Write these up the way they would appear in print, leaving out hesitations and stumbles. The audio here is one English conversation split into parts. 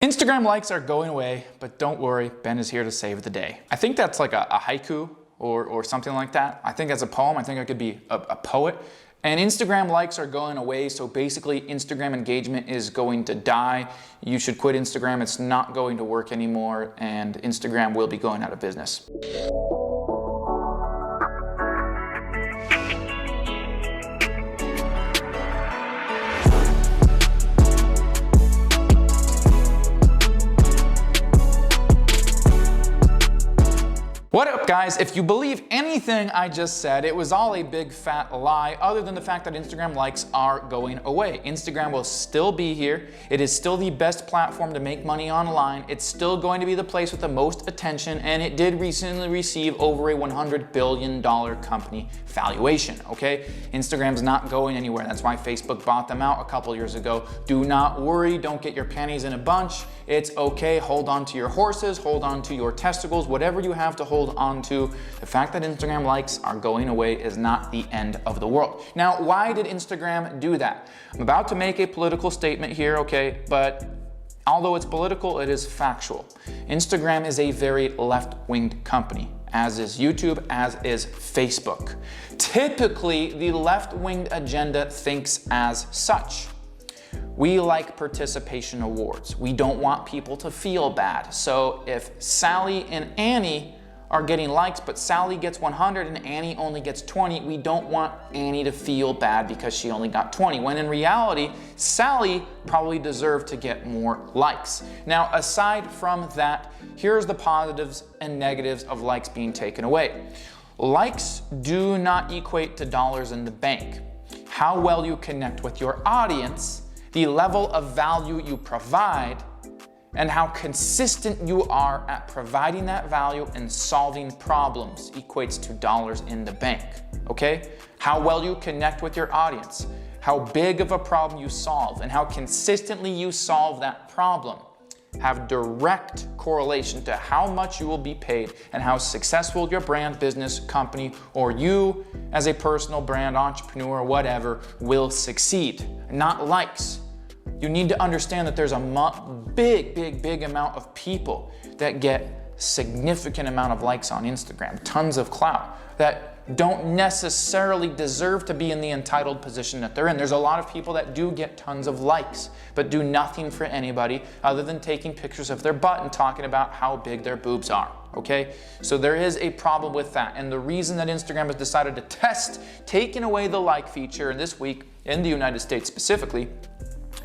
Instagram likes are going away, but don't worry, Ben is here to save the day. I think that's like a haiku or something like that. I think as a poem, I think I could be a poet. And Instagram likes are going away, so basically Instagram engagement is going to die. You should quit Instagram, it's not going to work anymore, and Instagram will be going out of business. What up guys? If you believe anything I just said, it was all a big fat lie other than the fact that Instagram likes are going away. Instagram will still be here. It is still the best platform to make money online. It's still going to be the place with the most attention, and it did recently receive over a $100 billion company valuation, okay? Instagram's not going anywhere. That's why Facebook bought them out a couple years ago. Do not worry, don't get your panties in a bunch. It's okay, hold on to your horses, hold on to your testicles, whatever you have to hold on to. The fact that Instagram likes are going away is not the end of the world. Now, why did Instagram do that? I'm about to make a political statement here, okay? But although it's political, it is factual. Instagram is a very left-winged company, as is YouTube, as is Facebook. Typically, the left-winged agenda thinks as such. We like participation awards. We don't want people to feel bad. So if Sally and Annie are getting likes, but Sally gets 100 and Annie only gets 20, we don't want Annie to feel bad because she only got 20, when in reality, Sally probably deserved to get more likes. Now, aside from that, here's the positives and negatives of likes being taken away. Likes do not equate to dollars in the bank. How well you connect with your audience, the level of value you provide, and how consistent you are at providing that value and solving problems equates to dollars in the bank, okay? How well you connect with your audience, how big of a problem you solve, and how consistently you solve that problem have direct correlation to how much you will be paid and how successful your brand, business, company, or you as a personal brand, entrepreneur, whatever, will succeed. Not likes. You need to understand that there's a big amount of people that get significant amount of likes on Instagram, tons of clout, that don't necessarily deserve to be in the entitled position that they're in. There's a lot of people that do get tons of likes, but do nothing for anybody other than taking pictures of their butt and talking about how big their boobs are, okay? So there is a problem with that. And the reason that Instagram has decided to test taking away the like feature this week in the United States specifically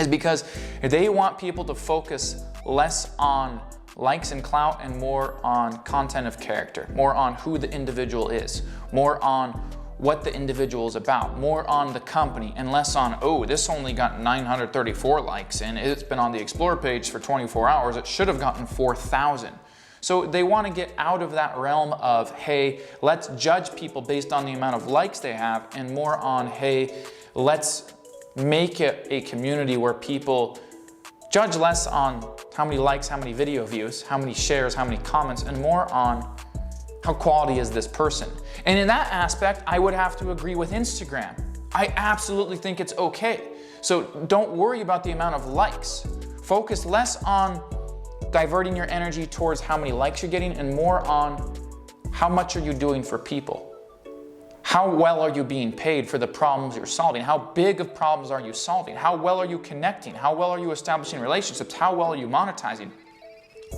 is because they want people to focus less on likes and clout and more on content of character, more on who the individual is, more on what the individual is about, more on the company, and less on, oh, this only got 934 likes and it's been on the Explore page for 24 hours, it should have gotten 4,000. So they want to get out of that realm of, hey, let's judge people based on the amount of likes they have, and more on, hey, let's make it a community where people judge less on how many likes, how many video views, how many shares, how many comments, and more on how quality is this person. And in that aspect, I would have to agree with Instagram. I absolutely think it's okay. So don't worry about the amount of likes. Focus less on diverting your energy towards how many likes you're getting and more on how much are you doing for people. How well are you being paid for the problems you're solving? How big of problems are you solving? How well are you connecting? How well are you establishing relationships? How well are you monetizing?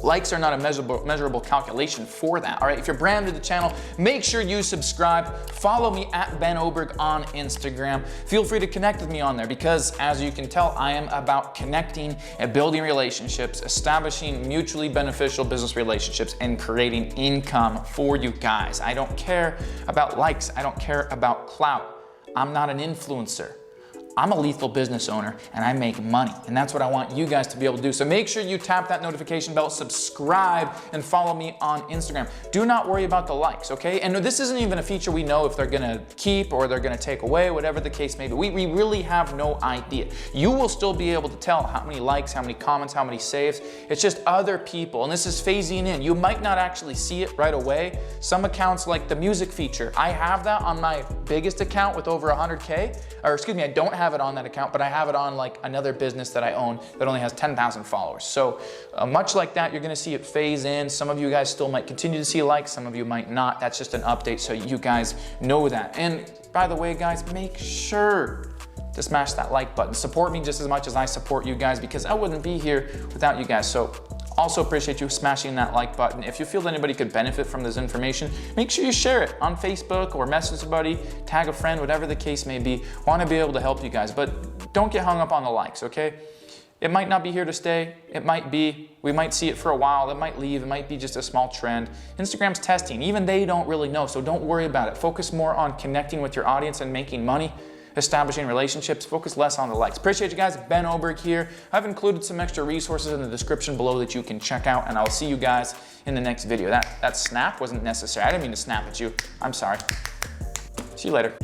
Likes are not a measurable calculation for that, all right? If you're brand new to the channel, make sure you subscribe. Follow me at Ben Oberg on Instagram. Feel free to connect with me on there because, as you can tell, I am about connecting and building relationships, establishing mutually beneficial business relationships, and creating income for you guys. I don't care about likes. I don't care about clout. I'm not an influencer. I'm a lethal business owner and I make money, and that's what I want you guys to be able to do. So make sure you tap that notification bell, subscribe, and follow me on Instagram. Do not worry about the likes, okay? And this isn't even a feature we know if they're gonna keep or they're gonna take away, whatever the case may be. We really have no idea. You will still be able to tell how many likes, how many comments, how many saves. It's just other people, and this is phasing in. You might not actually see it right away. Some accounts like the music feature, I have that on my biggest account with over 100K, or excuse me, I don't have have it on that account, but I have it on like another business that I own that only has 10,000 followers. So much like that, you're gonna see it phase in. Some of you guys still might continue to see likes, some of you might not. That's just an update so you guys know that. And by the way, guys, make sure to smash that like button. Support me just as much as I support you guys, because I wouldn't be here without you guys. So also appreciate you smashing that like button. If you feel that anybody could benefit from this information, make sure you share it on Facebook or message somebody, tag a friend, whatever the case may be. Want to be able to help you guys, but don't get hung up on the likes, okay? It might not be here to stay. It might be. We might see it for a while. It might leave. It might be just a small trend. Instagram's testing. Even they don't really know, so don't worry about it. Focus more on connecting with your audience and making money, establishing relationships. Focus less on the likes. Appreciate you guys. Ben Oberg here. I've included some extra resources in the description below that you can check out, and I'll see you guys in the next video. That snap wasn't necessary. I didn't mean to snap at you. I'm sorry. See you later.